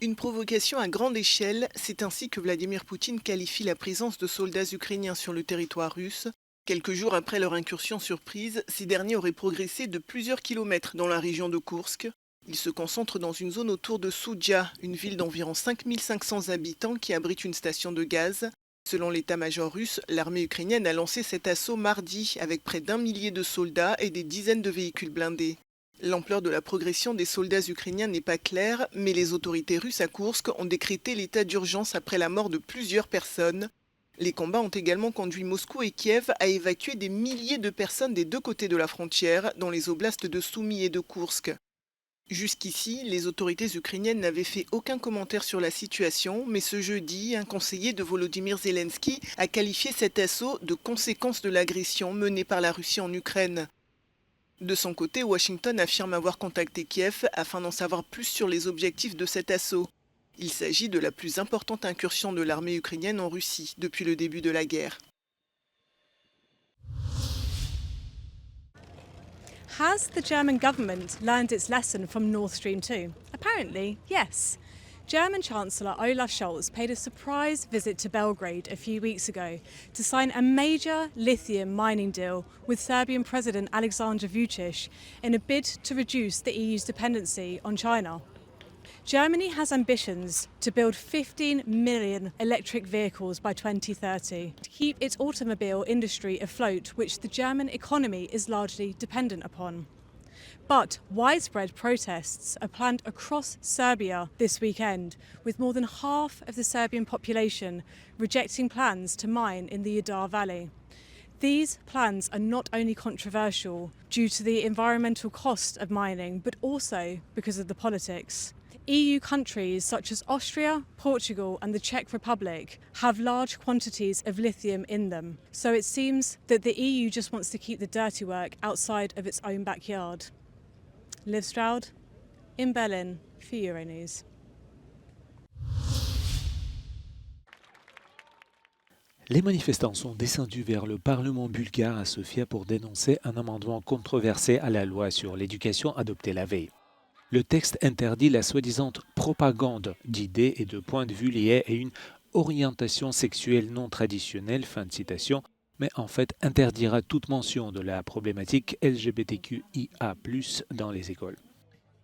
Une provocation à grande échelle, c'est ainsi que Vladimir Poutine qualifie la présence de soldats ukrainiens sur le territoire russe. Quelques jours après leur incursion surprise, ces derniers auraient progressé de plusieurs kilomètres dans la région de Koursk. Ils se concentrent dans une zone autour de Soudja, une ville d'environ 5500 habitants qui abrite une station de gaz. Selon l'état-major russe, l'armée ukrainienne a lancé cet assaut mardi avec près d'un millier de soldats et des dizaines de véhicules blindés. L'ampleur de la progression des soldats ukrainiens n'est pas claire, mais les autorités russes à Koursk ont décrété l'état d'urgence après la mort de plusieurs personnes. Les combats ont également conduit Moscou et Kiev à évacuer des milliers de personnes des deux côtés de la frontière, dans les oblasts de Soumy et de Koursk. Jusqu'ici, les autorités ukrainiennes n'avaient fait aucun commentaire sur la situation, mais ce jeudi, un conseiller de Volodymyr Zelensky a qualifié cet assaut de conséquence de l'agression menée par la Russie en Ukraine. De son côté, Washington affirme avoir contacté Kiev afin d'en savoir plus sur les objectifs de cet assaut. Il s'agit de la plus importante incursion de l'armée ukrainienne en Russie depuis le début de la guerre. Has the German government learned its lesson from Nord Stream 2? Apparently, yes. German Chancellor Olaf Scholz paid a surprise visit to Belgrade a few weeks ago to sign a major lithium mining deal with Serbian President Alexander Vučić in a bid to reduce the EU's dependency on China. Germany has ambitions to build 15 million electric vehicles by 2030 to keep its automobile industry afloat, which the German economy is largely dependent upon. But widespread protests are planned across Serbia this weekend, with more than half of the Serbian population rejecting plans to mine in the Udar Valley. These plans are not only controversial due to the environmental cost of mining, but also because of the politics. EU countries such as Austria, Portugal and the Czech Republic have large quantities of lithium in them. So it seems that the EU just wants to keep the dirty work outside of its own backyard. Liv Stroud, in Berlin for Euronews. Les manifestants sont descendus vers le Parlement bulgare à Sofia pour dénoncer un amendement controversé à la loi sur l'éducation adoptée la veille. Le texte interdit la soi-disant propagande d'idées et de points de vue liés à une orientation sexuelle non traditionnelle, fin de citation, mais en fait interdira toute mention de la problématique LGBTQIA+ dans les écoles.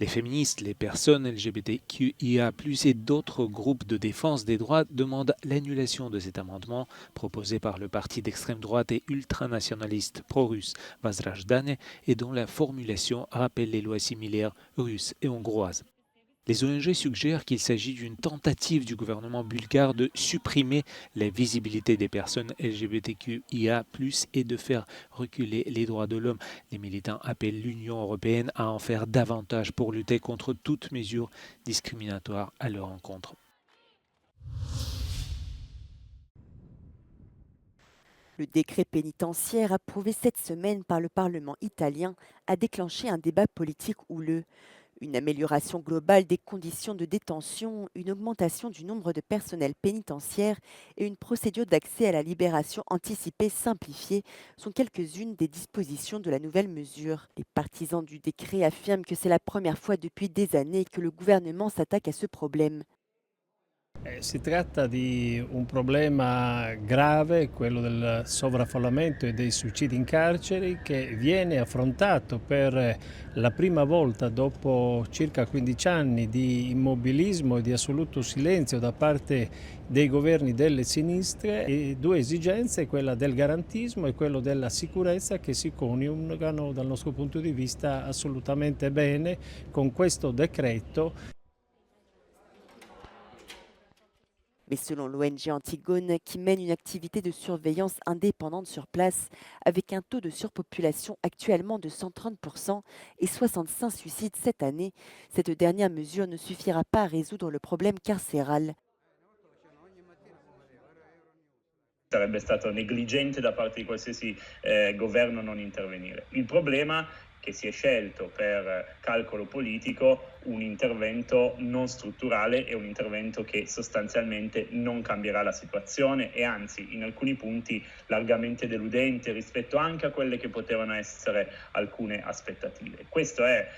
Les féministes, les personnes LGBTQIA+, et d'autres groupes de défense des droits demandent l'annulation de cet amendement proposé par le parti d'extrême droite et ultranationaliste pro-russe Vazrajdane et dont la formulation rappelle les lois similaires russes et hongroises. Les ONG suggèrent qu'il s'agit d'une tentative du gouvernement bulgare de supprimer la visibilité des personnes LGBTQIA+, et de faire reculer les droits de l'homme. Les militants appellent l'Union européenne à en faire davantage pour lutter contre toute mesure discriminatoire à leur encontre. Le décret pénitentiaire approuvé cette semaine par le Parlement italien a déclenché un débat politique houleux. Une amélioration globale des conditions de détention, une augmentation du nombre de personnels pénitentiaires et une procédure d'accès à la libération anticipée simplifiée sont quelques-unes des dispositions de la nouvelle mesure. Les partisans du décret affirment que c'est la première fois depuis des années que le gouvernement s'attaque à ce problème. Si tratta di un problema grave, quello del sovraffollamento e dei suicidi in carcere, che viene affrontato per la prima volta dopo circa 15 anni di immobilismo e di assoluto silenzio da parte dei governi delle sinistre, e due esigenze, quella del garantismo e quello della sicurezza, che si coniugano dal nostro punto di vista assolutamente bene con questo decreto. Mais selon l'ONG Antigone, qui mène une activité de surveillance indépendante sur place, avec un taux de surpopulation actuellement de 130% et 65 suicides cette année, cette dernière mesure ne suffira pas à résoudre le problème carcéral. Sarebbe stato negligente da parte di qualsiasi governo non intervenire. Il problema che si è scelto per calcolo politico un intervento non strutturale e un intervento che sostanzialmente non cambierà la situazione e anzi in alcuni punti largamente deludente rispetto anche a quelle che potevano essere alcune aspettative. Questo è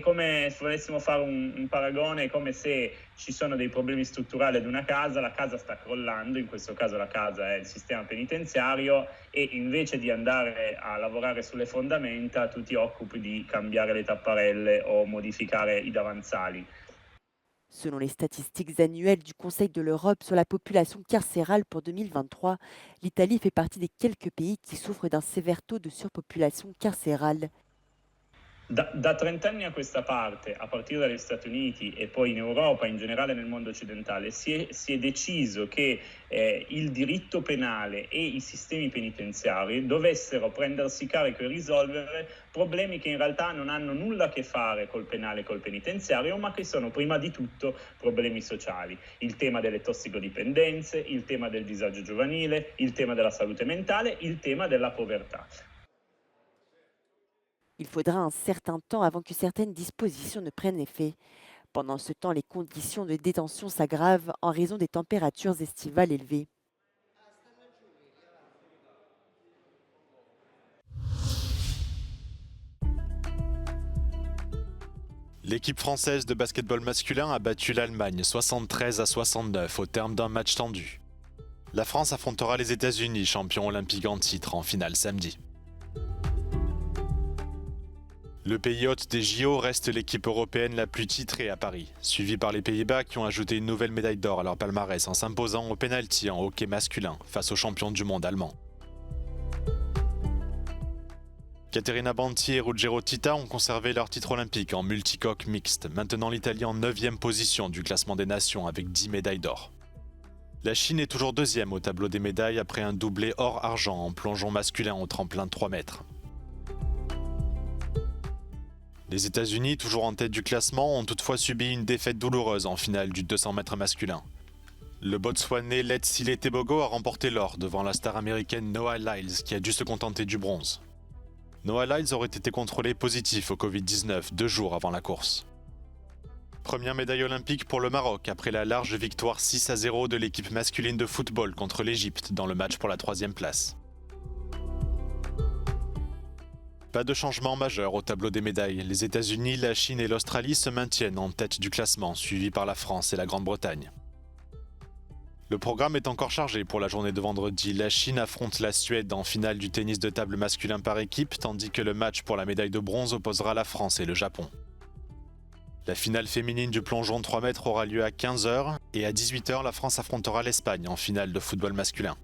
come se volessimo fare un paragone, è come se ci sono dei problemi strutturali ad una casa, la casa sta crollando, in questo caso la casa è il sistema penitenziario e invece di andare a lavorare sulle fondamenta tu ti occupi di cambiare le tapparelle o modificare i davanzali. Selon les statistiques annuelles du Conseil de l'Europe sur la population carcérale pour 2023, l'Italie fait partie des quelques pays qui souffrent d'un sévère taux de surpopulation carcérale. Da 30 anni a questa parte, a partire dagli Stati Uniti e poi in Europa, in generale nel mondo occidentale, si è deciso che il diritto penale e i sistemi penitenziari dovessero prendersi carico e risolvere problemi che in realtà non hanno nulla a che fare col penale e col penitenziario, ma che sono prima di tutto problemi sociali. Il tema delle tossicodipendenze, il tema del disagio giovanile, il tema della salute mentale, il tema della povertà. Il faudra un certain temps avant que certaines dispositions ne prennent effet. Pendant ce temps, les conditions de détention s'aggravent en raison des températures estivales élevées. L'équipe française de basketball masculin a battu l'Allemagne 73-69 au terme d'un match tendu. La France affrontera les États-Unis, champions olympiques en titre, en finale samedi. Le pays hôte des JO reste l'équipe européenne la plus titrée à Paris, suivie par les Pays-Bas qui ont ajouté une nouvelle médaille d'or à leur palmarès en s'imposant au pénalty en hockey masculin face aux champions du monde allemands. Caterina Banti et Ruggero Tita ont conservé leur titre olympique en multicoque mixte, maintenant l'Italie en 9e position du classement des nations avec 10 médailles d'or. La Chine est toujours 2e au tableau des médailles après un doublé or-argent en plongeon masculin au tremplin de 3 mètres. Les États-Unis, toujours en tête du classement, ont toutefois subi une défaite douloureuse en finale du 200 mètres masculin. Le Botswanais Letsile Tebogo a remporté l'or devant la star américaine Noah Lyles qui a dû se contenter du bronze. Noah Lyles aurait été contrôlé positif au Covid-19 2 jours avant la course. Première médaille olympique pour le Maroc après la large victoire 6-0 de l'équipe masculine de football contre l'Égypte dans le match pour la 3e place. Pas de changement majeur au tableau des médailles. Les États-Unis, la Chine et l'Australie se maintiennent en tête du classement, suivis par la France et la Grande-Bretagne. Le programme est encore chargé pour la journée de vendredi. La Chine affronte la Suède en finale du tennis de table masculin par équipe, tandis que le match pour la médaille de bronze opposera la France et le Japon. La finale féminine du plongeon de 3 mètres aura lieu à 15h et à 18h, la France affrontera l'Espagne en finale de football masculin.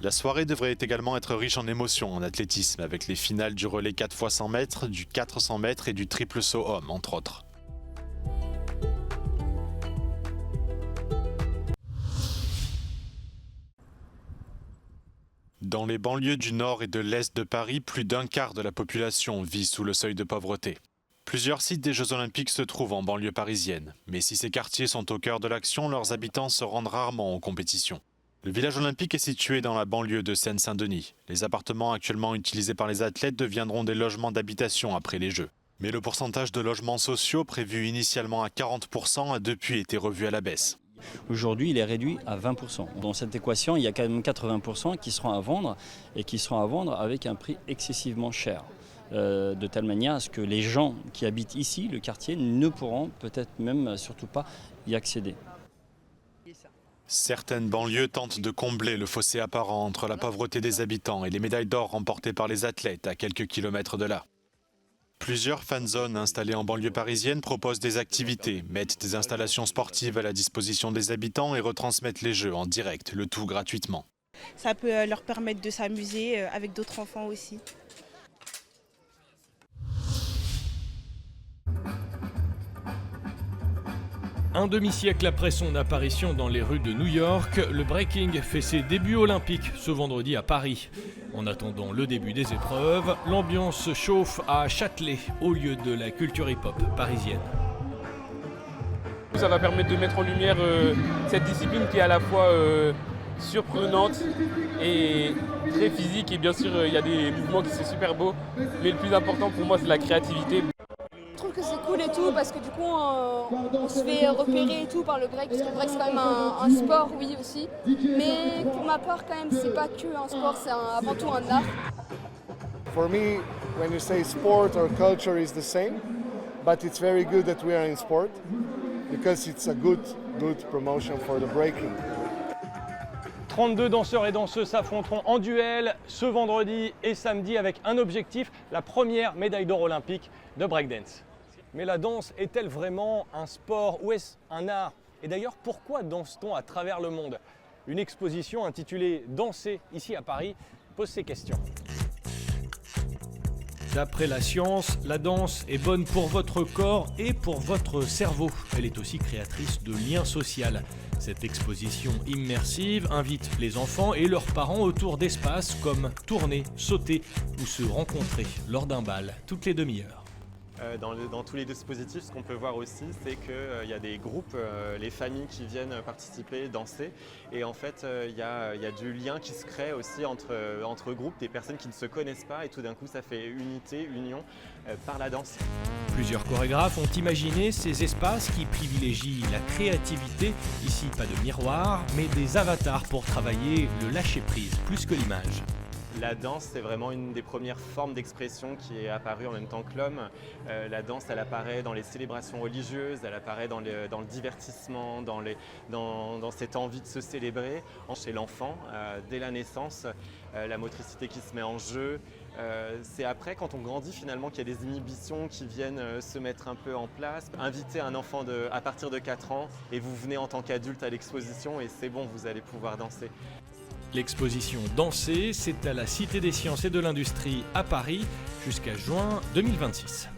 La soirée devrait également être riche en émotions en athlétisme, avec les finales du relais 4 x 100 mètres, du 400 mètres et du triple saut homme, entre autres. Dans les banlieues du nord et de l'est de Paris, plus d'un quart de la population vit sous le seuil de pauvreté. Plusieurs sites des Jeux Olympiques se trouvent en banlieue parisienne, mais si ces quartiers sont au cœur de l'action, leurs habitants se rendent rarement aux compétitions. Le village olympique est situé dans la banlieue de Seine-Saint-Denis. Les appartements actuellement utilisés par les athlètes deviendront des logements d'habitation après les Jeux. Mais le pourcentage de logements sociaux prévu initialement à 40% a depuis été revu à la baisse. Aujourd'hui, il est réduit à 20%. Dans cette équation, il y a quand même 80% qui seront à vendre et qui seront à vendre avec un prix excessivement cher. De telle manière à ce que les gens qui habitent ici, le quartier, ne pourront peut-être même surtout pas y accéder. Certaines banlieues tentent de combler le fossé apparent entre la pauvreté des habitants et les médailles d'or remportées par les athlètes à quelques kilomètres de là. Plusieurs fan zones installées en banlieue parisienne proposent des activités, mettent des installations sportives à la disposition des habitants et retransmettent les jeux en direct, le tout gratuitement. Ça peut leur permettre de s'amuser avec d'autres enfants aussi. Un demi-siècle après son apparition dans les rues de New York, le breaking fait ses débuts olympiques ce vendredi à Paris. En attendant le début des épreuves, l'ambiance se chauffe à Châtelet, au lieu de la culture hip-hop parisienne. Ça va permettre de mettre en lumière cette discipline qui est à la fois surprenante et très physique. Et bien sûr, il y a des mouvements qui sont super beaux. Mais le plus important pour moi, c'est la créativité. trouve que c'est cool et tout parce que du coup on se fait repérer et tout par le break, parce que le break c'est quand même un sport, oui aussi, mais pour ma part quand même c'est pas que un sport, c'est avant tout un art. For me, when you say sport or culture is the same, but it's very good that we are in sport because it's a good promotion for the breaking. 32 danseurs et danseuses s'affronteront en duel ce vendredi et samedi avec un objectif, la première médaille d'or olympique de breakdance. Mais la danse est-elle vraiment un sport ou est-ce un art? Et d'ailleurs, pourquoi danse-t-on à travers le monde? Une exposition intitulée « Danser » ici à Paris pose ces questions. D'après la science, la danse est bonne pour votre corps et pour votre cerveau. Elle est aussi créatrice de liens sociaux. Cette exposition immersive invite les enfants et leurs parents autour d'espaces comme tourner, sauter ou se rencontrer lors d'un bal toutes les demi-heures. Dans tous les dispositifs, ce qu'on peut voir aussi, c'est qu'il y a des groupes, les familles qui viennent participer, danser. Et en fait, il y a du lien qui se crée aussi entre groupes, des personnes qui ne se connaissent pas. Et tout d'un coup, ça fait unité, union par la danse. Plusieurs chorégraphes ont imaginé ces espaces qui privilégient la créativité. Ici, pas de miroir, mais des avatars pour travailler le lâcher-prise plus que l'image. La danse, c'est vraiment une des premières formes d'expression qui est apparue en même temps que l'homme. La danse, elle apparaît dans les célébrations religieuses, elle apparaît dans le divertissement, dans cette envie de se célébrer. Chez l'enfant, dès la naissance, la motricité qui se met en jeu. C'est après, quand on grandit finalement, qu'il y a des inhibitions qui viennent se mettre un peu en place. Invitez un enfant à partir de 4 ans et vous venez en tant qu'adulte à l'exposition et c'est bon, vous allez pouvoir danser. L'exposition Danser, c'est à la Cité des Sciences et de l'Industrie à Paris jusqu'à juin 2026.